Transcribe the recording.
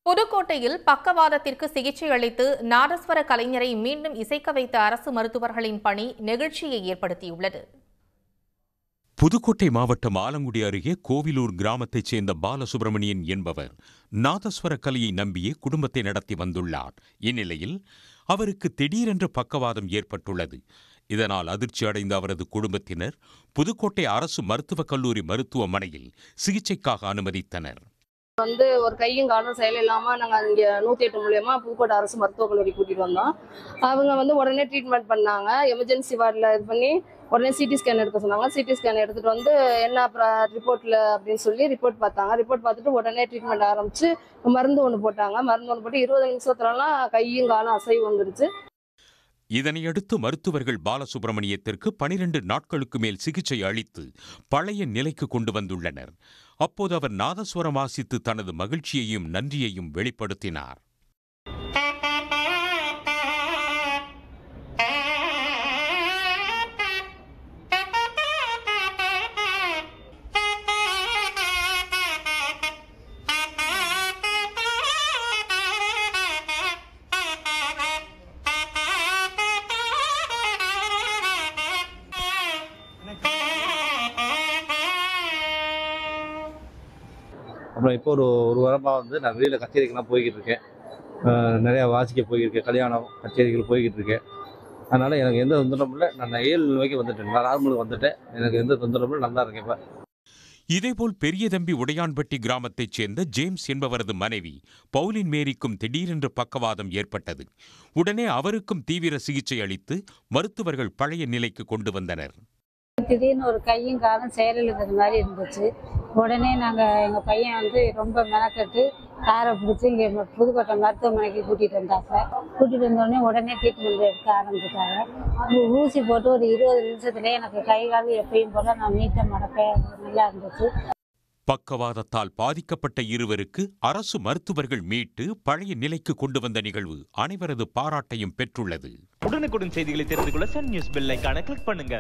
புதுக்கோட்டையில் பக்கவாதத்திற்கு சிகிச்சை அளித்து நாதஸ்வர கலைஞரை மீண்டும் இசைக்க வைத்த அரசு மருத்துவர்களின் பணி நெகிழ்ச்சியை ஏற்படுத்தியுள்ளது. புதுக்கோட்டை மாவட்டம் ஆலங்குடி அருகே கோவிலூர் கிராமத்தைச் சேர்ந்த பாலசுப்ரமணியன் என்பவர் நாதஸ்வர கலையை நம்பியே குடும்பத்தை நடத்தி வந்துள்ளார். இந்நிலையில் அவருக்கு திடீரென்று பக்கவாதம் ஏற்பட்டுள்ளது. இதனால் அதிர்ச்சி அடைந்த அவரது குடும்பத்தினர் புதுக்கோட்டை அரசு மருத்துவக் கல்லூரி மருத்துவமனையில் சிகிச்சைக்காக அனுமதித்தனர். ஒரு கையும் காலும் செயல் இல்லாம நாங்க இங்க 108 மூலியமா புதுக்கோட்டை அரசு மருத்துவக் கல்லூரி கூட்டிட்டு வந்தோம். அவங்க உடனே ட்ரீட்மெண்ட் பண்ணாங்க. எமர்ஜென்சி வார்டில் இது பண்ணி உடனே சிடி ஸ்கேன் எடுக்க சொன்னாங்க. சிடி ஸ்கேன் எடுத்துட்டு வந்து என்ன ரிப்போர்ட்ல அப்படின்னு சொல்லி ரிப்போர்ட் பார்த்தாங்க. ரிப்போர்ட் பார்த்துட்டு உடனே ட்ரீட்மெண்ட் ஆரம்பிச்சு மருந்து ஒன்று போட்டாங்க. மருந்து ஒன்று போட்டு 20 நிமிஷத்துலலாம் கையும் காலும் அசைவு வந்துருச்சு. இதனையடுத்து மருத்துவர்கள் பாலசுப்ரமணியத்திற்கு 12 நாட்களுக்கு மேல் சிகிச்சை அளித்து பழைய நிலைக்கு கொண்டு வந்துள்ளனர். அப்போது அவர் நாதஸ்வரம் வாசித்து தனது மகிழ்ச்சியையும் நன்றியையும் வெளிப்படுத்தினார். அப்புறம் இப்போ ஒரு வாரமாக நான் வெளியில் கச்சேரிக்கெல்லாம் போய்கிட்டு இருக்கேன். நிறையா வாசிக்க போய்கிருக்கேன். கல்யாணம் கச்சேரிகள் போய்கிட்டு இருக்கேன். அதனால் எனக்கு எந்த தொந்தரவும் இல்லை. நான் 7 நிலைக்கு வந்துட்டேன். நான் நார்மலுக்கு வந்துட்டேன். எனக்கு எந்த தொந்தரவும் இல்லை. நல்லா இருக்கேன் இப்போ. இதேபோல் பெரியதம்பி உடையான்பட்டி கிராமத்தைச் சேர்ந்த ஜேம்ஸ் என்பவரது மனைவி பவுலின் மேரிக்கும் திடீரென்று பக்கவாதம் ஏற்பட்டது. உடனே அவருக்கும் தீவிர சிகிச்சை அளித்து மருத்துவர்கள் பழைய நிலைக்கு கொண்டு வந்தனர். திடீர்னு ஒரு கையும் காலும் செயலிழந்தது மாதிரி இருந்துச்சு. உடனே எங்கள் பையன் ரொம்ப மெனக்கட்டு காரை பிடிச்சி இங்கே புதுக்கோட்டை மருத்துவமனைக்கு கூட்டிகிட்டு வந்தாங்க. கூட்டிகிட்டு வந்தோடனே உடனே ட்ரீட்மெண்ட் எடுக்க ஆரம்பிச்சிட்டாங்க. ஊசி போட்டு ஒரு 20 நிமிஷத்துலேயே எனக்கு கை கால் எப்பயும் போல நான் நீட்டாக மடப்பேன். நல்லா இருந்துச்சு. பக்கவாதத்தால் பாதிக்கப்பட்ட இருவருக்கு அரசு மருத்துவர்கள் மீட்டு பழைய நிலைக்கு கொண்டு வந்த நிகழ்வு அனைவரது பாராட்டையும் பெற்றுள்ளது. உடனுக்குடன் செய்திகளை தெரிந்து கொள்ள சன் நியூஸ் பெல் ஐகானை கிளிக் பண்ணுங்க.